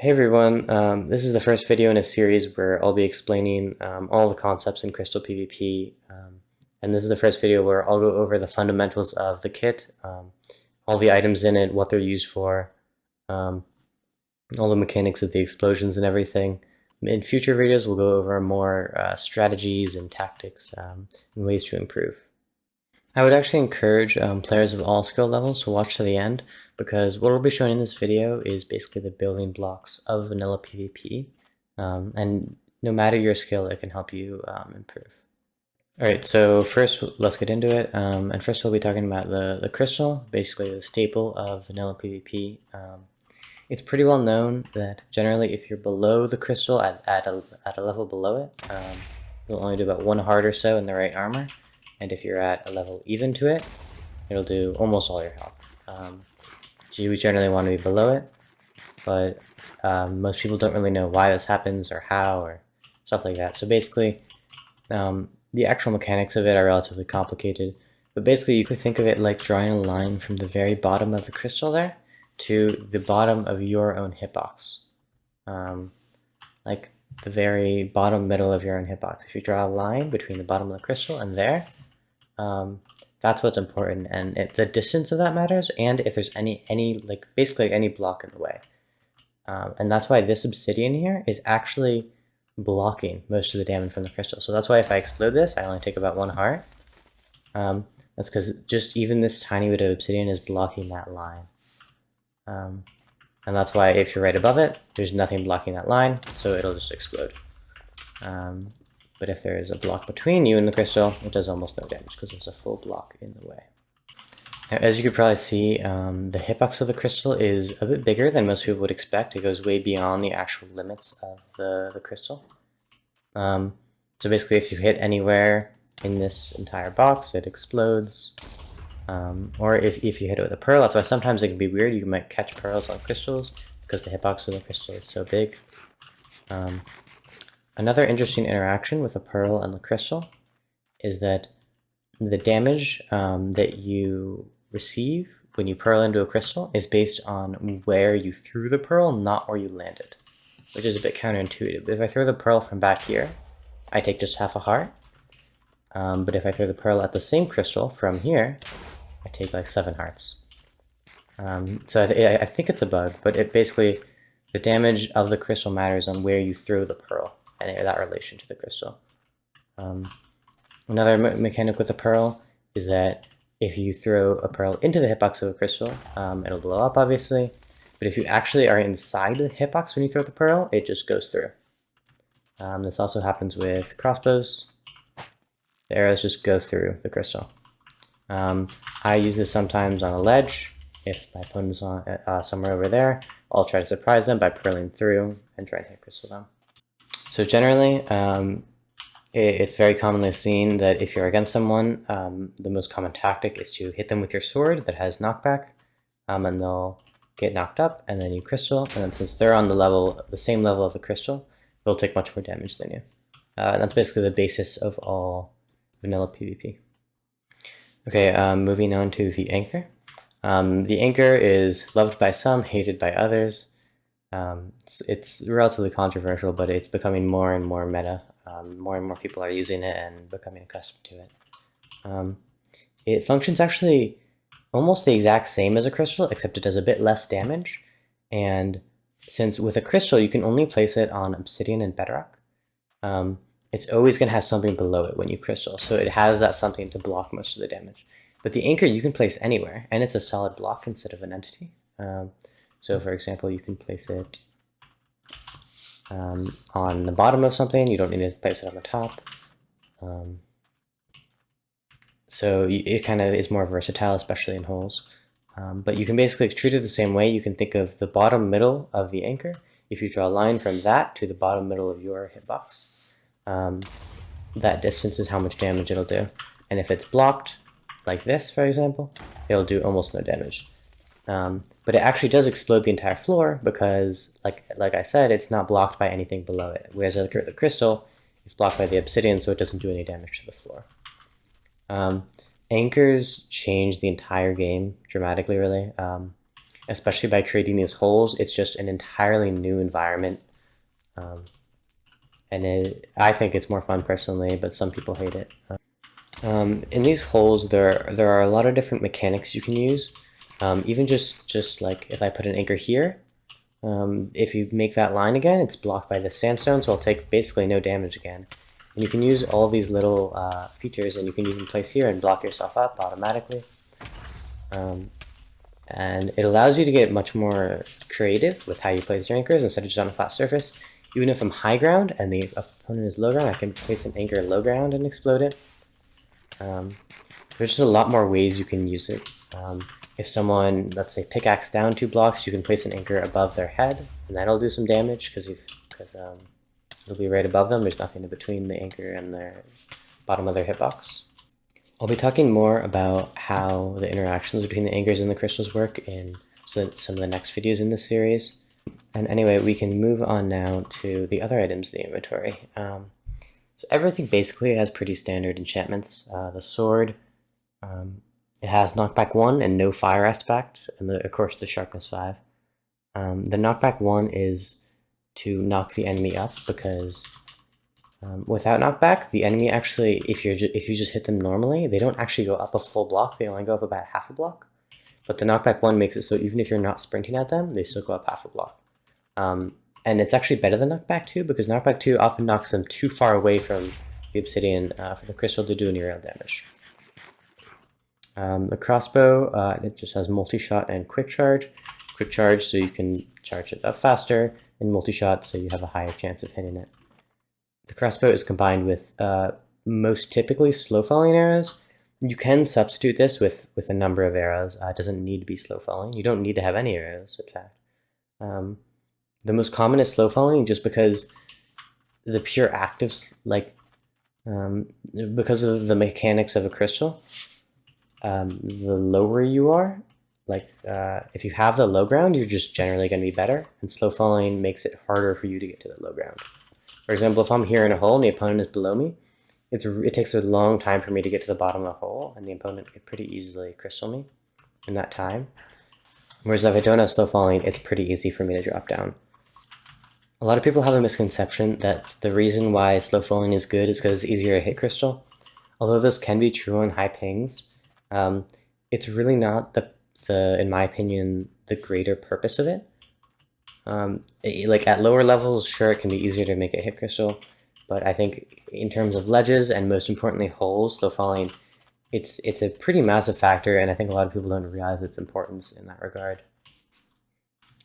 Hey everyone, this is the first video in a series where I'll be explaining all the concepts in Crystal PvP, and this is the first video where I'll go over the fundamentals of the kit, all the items in it, what they're used for, all the mechanics of the explosions and everything. In future videos we'll go over more strategies and tactics and ways to improve. I would actually encourage players of all skill levels to watch to the end, because what we'll be showing in this video is basically the building blocks of vanilla PvP, and no matter your skill, it can help you improve. Alright, so first let's get into it, and first we'll be talking about the crystal, basically the staple of vanilla PvP. It's pretty well known that generally if you're below the crystal at a level below it, you'll only do about 1 heart or so in the right armor. And if you're at a level even to it, it'll do almost all your health. So you generally want to be below it, but most people don't really know why this happens or how or stuff like that. So basically, the actual mechanics of it are relatively complicated, but basically you could think of it like drawing a line from the very bottom of the crystal there to the bottom of your own hitbox. Like the very bottom middle of your own hitbox. If you draw a line between the bottom of the crystal and there, that's what's important, and the distance of that matters, and if there's basically any block in the way. And that's why this obsidian here is actually blocking most of the damage from the crystal. So that's why if I explode this, I only take about 1 heart. That's because just even this tiny bit of obsidian is blocking that line. And that's why if you're right above it, there's nothing blocking that line, so it'll just explode. But if there is a block between you and the crystal, it does almost no damage because there's a full block in the way. Now, as you could probably see, the hitbox of the crystal is a bit bigger than most people would expect. It goes way beyond the actual limits of the crystal. So basically, if you hit anywhere in this entire box, it explodes. Or if you hit it with a pearl, that's why sometimes it can be weird. You might catch pearls on crystals because the hitbox of the crystal is so big. Another interesting interaction with the pearl and the crystal is that the damage that you receive when you pearl into a crystal is based on where you threw the pearl, not where you landed, which is a bit counterintuitive. If I throw the pearl from back here, I take just half a heart. But if I throw the pearl at the same crystal from here, I take like 7 hearts. So I think it's a bug, but it basically, the damage of the crystal matters on where you throw the pearl and that relation to the crystal. Another mechanic with the pearl is that if you throw a pearl into the hitbox of a crystal, it'll blow up obviously, but if you actually are inside the hitbox when you throw the pearl, it just goes through. This also happens with crossbows. The arrows just go through the crystal. I use this sometimes on a ledge. If my opponent is on, somewhere over there, I'll try to surprise them by pearling through and try to hit crystal them. So generally, it's very commonly seen that if you're against someone, the most common tactic is to hit them with your sword that has knockback, and they'll get knocked up, and then you crystal, and then since they're on the same level of the crystal, they'll take much more damage than you. And that's basically the basis of all vanilla PvP. Okay, moving on to the anchor. The anchor is loved by some, hated by others. It's relatively controversial, but it's becoming more and more meta. More and more people are using it and becoming accustomed to it. It functions actually almost the exact same as a crystal, except it does a bit less damage. And since with a crystal you can only place it on obsidian and bedrock, it's always going to have something below it when you crystal, so it has that something to block most of the damage. But the anchor you can place anywhere, and it's a solid block instead of an entity. So for example, you can place it on the bottom of something. You don't need to place it on the top. So it kind of is more versatile, especially in holes. But you can basically treat it the same way. You can think of the bottom middle of the anchor. If you draw a line from that to the bottom middle of your hitbox, that distance is how much damage it'll do. And if it's blocked, like this, for example, it'll do almost no damage. But it actually does explode the entire floor because, like I said, it's not blocked by anything below it. Whereas the crystal is blocked by the obsidian, so it doesn't do any damage to the floor. Anchors change the entire game dramatically, really. especially by creating these holes. It's just an entirely new environment. And I think it's more fun personally, but some people hate it. In these holes, there are a lot of different mechanics you can use. Even just like if I put an anchor here, if you make that line again, it's blocked by the sandstone, so I'll take basically no damage again. And you can use all these little features, and you can even place here and block yourself up automatically. And it allows you to get much more creative with how you place your anchors instead of just on a flat surface. Even if I'm high ground and the opponent is low ground, I can place an anchor low ground and explode it. There's just a lot more ways you can use it. If someone, let's say, pickaxe down 2 blocks, you can place an anchor above their head, and that'll do some damage because it'll be right above them. There's nothing in between the anchor and the bottom of their hitbox. I'll be talking more about how the interactions between the anchors and the crystals work in some of the next videos in this series. And anyway, we can move on now to the other items in the inventory. So everything basically has pretty standard enchantments. The sword, it has knockback 1 and no fire aspect, and of course the sharpness 5. The knockback 1 is to knock the enemy up, because without knockback, the enemy actually, if you just hit them normally, they don't actually go up a full block, they only go up about half a block. But the knockback 1 makes it so even if you're not sprinting at them, they still go up half a block. And it's actually better than knockback 2, because knockback 2 often knocks them too far away from the obsidian for the crystal to do any real damage. The crossbow, it just has multi-shot and quick charge. Quick charge so you can charge it up faster, and multi-shot so you have a higher chance of hitting it. The crossbow is combined with most typically slow-falling arrows. You can substitute this with a number of arrows. It doesn't need to be slow-falling. You don't need to have any arrows, in fact. The most common is slow-falling, just because the pure actives, because of the mechanics of a crystal, the lower you are, if you have the low ground, you're just generally going to be better, and slow falling makes it harder for you to get to the low ground. For example, if I'm here in a hole and the opponent is below me, it takes a long time for me to get to the bottom of the hole, and the opponent can pretty easily crystal me in that time. Whereas if I don't have slow falling, it's pretty easy for me to drop down. A lot of people have a misconception that the reason why slow falling is good is because it's easier to hit crystal. Although this can be true on high pings, it's really not in my opinion, the greater purpose of it. Like at lower levels, sure, it can be easier to make it hit crystal, but I think in terms of ledges and most importantly holes, slow falling, it's a pretty massive factor, and I think a lot of people don't realize its importance in that regard.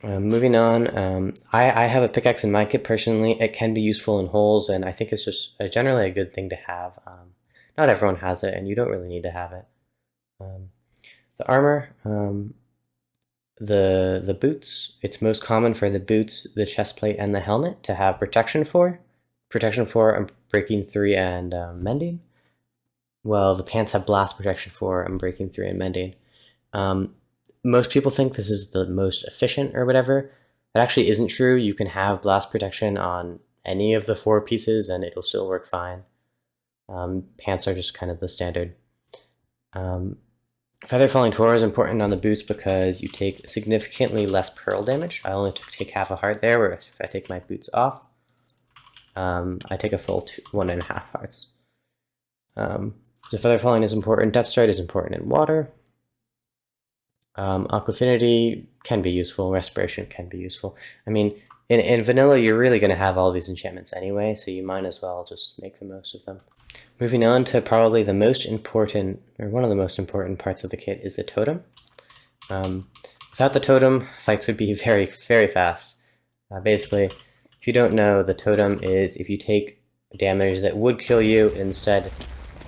Moving on, I have a pickaxe in my kit personally. It can be useful in holes, and I think it's just generally a good thing to have. Not everyone has it, and you don't really need to have it. The armor, the boots, it's most common for the boots, the chest plate, and the helmet to have protection for. Protection for breaking 3 and mending. Well, the pants have blast protection for breaking 3 and mending. Most people think this is the most efficient or whatever. That actually isn't true. You can have blast protection on any of the 4 pieces and it'll still work fine. Pants are just kind of the standard. Feather Falling 4 is important on the boots because you take significantly less pearl damage. I only take half a heart there, where if I take my boots off, I take a full 1.5 hearts. So Feather Falling is important. Depth Stride is important in water. Aquafinity can be useful. Respiration can be useful. I mean, in vanilla, you're really going to have all these enchantments anyway, so you might as well just make the most of them. Moving on to probably the most important, or one of the most important parts of the kit is the totem. Without the totem, fights would be very, very fast. Basically, if you don't know, the totem is if you take damage that would kill you, it instead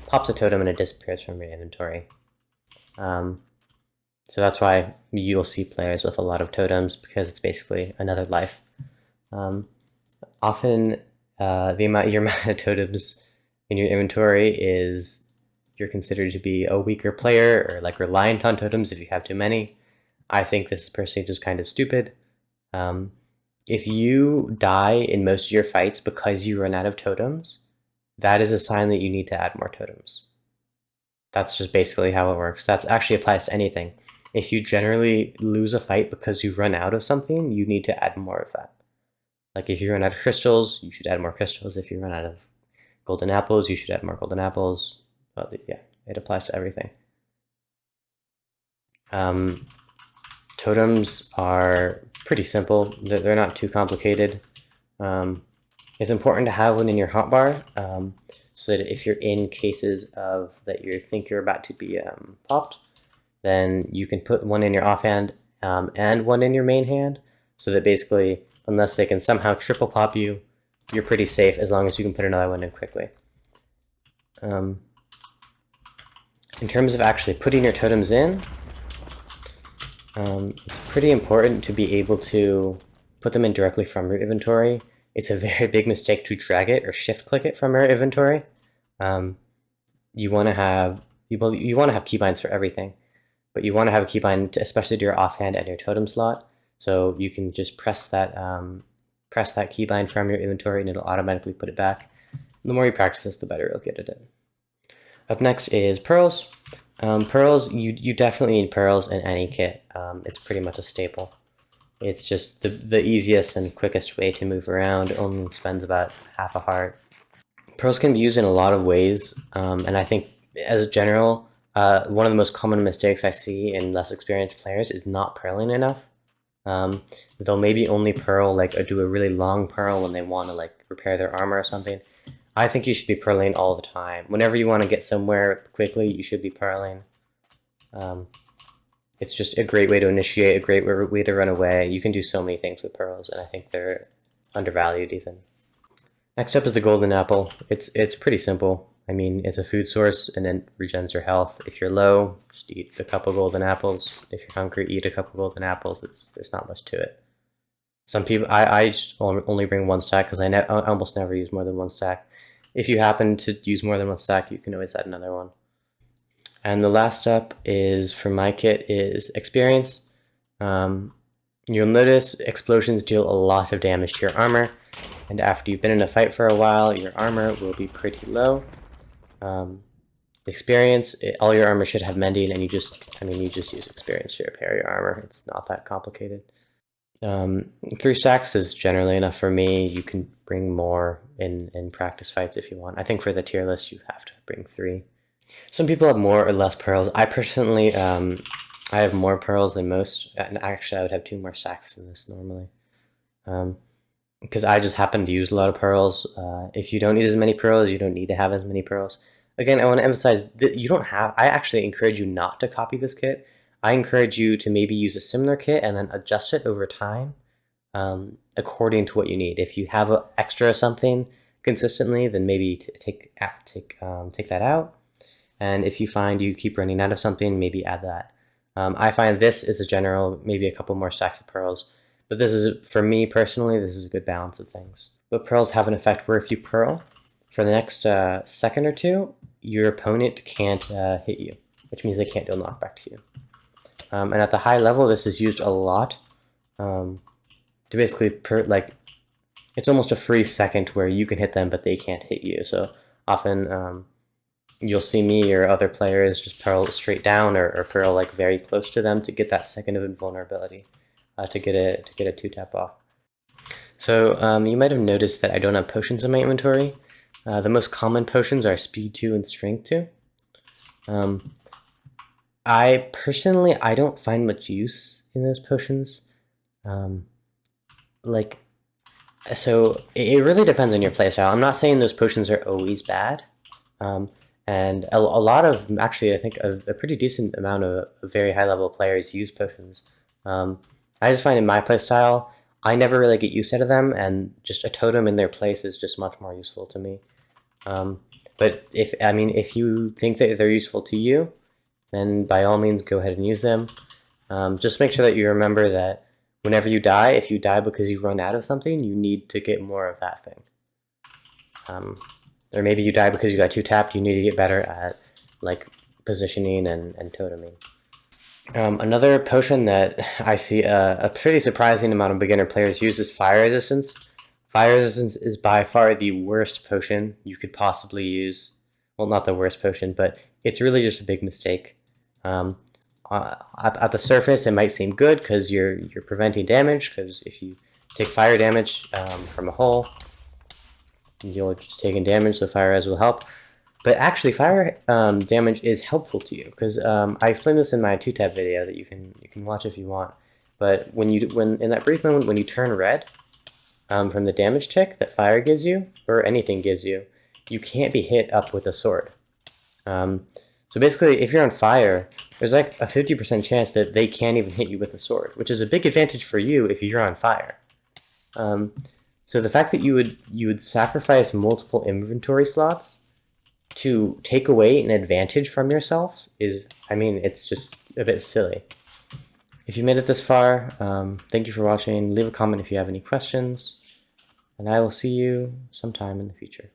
pops a totem and it disappears from your inventory. So that's why you'll see players with a lot of totems, because it's basically another life. Often, your amount of totems in your inventory is you're considered to be a weaker player or like reliant on totems if you have too many. I think this is personally just kind of stupid. If you die in most of your fights because you run out of totems, that is a sign that you need to add more totems. That's just basically how it works. That actually applies to anything. if you generally lose a fight because you run out of something, you need to add more of that. Like if you run out of crystals, you should add more crystals. If you run out of golden apples, you should add more golden apples. But yeah, it applies to everything. Totems are pretty simple. They're not too complicated. It's important to have one in your hotbar, so that if you're in cases of that you think you're about to be popped, then you can put one in your offhand and one in your main hand, so that basically, unless they can somehow triple pop you, you're pretty safe as long as you can put another one in quickly. In terms of actually putting your totems in, it's pretty important to be able to put them in directly from your inventory. It's a very big mistake to drag it or shift click it from your inventory. You want to have keybinds for everything, but you want to have a keybind especially to your offhand and your totem slot, so you can just press that keybind from your inventory and it'll automatically put it back. The more you practice this, the better you'll get at it. Up next is pearls. Pearls, you definitely need pearls in any kit. It's pretty much a staple. It's just the easiest and quickest way to move around. It only spends about half a heart. Pearls can be used in a lot of ways, and I think as a general, one of the most common mistakes I see in less experienced players is not pearling enough. They'll maybe only pearl, like do a really long pearl when they want to like repair their armor or something. I think you should be pearling all the time. Whenever you want to get somewhere quickly, you should be pearling. It's just a great way to initiate, a great way to run away. You can do so many things with pearls, and I think they're undervalued even. Next up is the golden apple. It's pretty simple. I mean, it's a food source and it regens your health. If you're low, just eat a couple golden apples. If you're hungry, eat a couple golden apples. There's not much to it. Some people, I just only bring one stack because I almost never use more than one stack. If you happen to use more than one stack, you can always add another one. And the last up is, for my kit, is experience. You'll notice explosions deal a lot of damage to your armor, and after you've been in a fight for a while, your armor will be pretty low. Experience, all your armor should have mending, and you just use experience to repair your armor. It's not that complicated. 3 stacks is generally enough for me. You can bring more in practice fights if you want. I think for the tier list, you have to bring 3. Some people have more or less pearls. I personally, I have more pearls than most, and actually I would have 2 more stacks than this normally. Because I just happen to use a lot of pearls. If you don't need as many pearls, you don't need to have as many pearls. Again, I want to emphasize that you don't have, I actually encourage you not to copy this kit. I encourage you to maybe use a similar kit and then adjust it over time according to what you need. If you have an extra something consistently, then maybe take that out. And if you find you keep running out of something, maybe add that. I find this is a general, maybe a couple more stacks of pearls. But this is, for me personally, this is a good balance of things. But pearls have an effect where if you pearl, for the next second or two, your opponent can't hit you, which means they can't do a knockback to you. And at the high level, this is used a lot to basically, it's almost a free second where you can hit them, but they can't hit you. So often you'll see me or other players just pearl straight down or pearl like very close to them to get that second of invulnerability, to get a 2-tap off. So you might have noticed that I don't have potions in my inventory. The most common potions are speed 2 and strength 2. I personally, I don't find much use in those potions. So it really depends on your playstyle. I'm not saying those potions are always bad. And a lot of, actually, I think a pretty decent amount of very high level players use potions. I just find in my playstyle, I never really get use out of them, and just a totem in their place is just much more useful to me. But if you think that they're useful to you, then by all means go ahead and use them. Just make sure that you remember that whenever you die, if you die because you run out of something, you need to get more of that thing. Or maybe you die because you got 2-tapped, you need to get better at like positioning and toteming. Another potion that I see a pretty surprising amount of beginner players use is fire resistance. Fire resistance is by far the worst potion you could possibly use. Well, not the worst potion, but it's really just a big mistake. at the surface, it might seem good because you're preventing damage. Because if you take fire damage from a hole, you'll just taking damage, so fire res will help. But actually, fire damage is helpful to you because I explained this in my 2-tab video that you can watch if you want. But when in that brief moment when you turn red from the damage tick that fire gives you or anything gives you, you can't be hit up with a sword. So basically, if you're on fire, there's like a 50% chance that they can't even hit you with a sword, which is a big advantage for you if you're on fire. So the fact that you would sacrifice multiple inventory slots to take away an advantage from yourself is, I mean, it's just a bit silly. If you made it this far, thank you for watching. Leave a comment if you have any questions, and I will see you sometime in the future.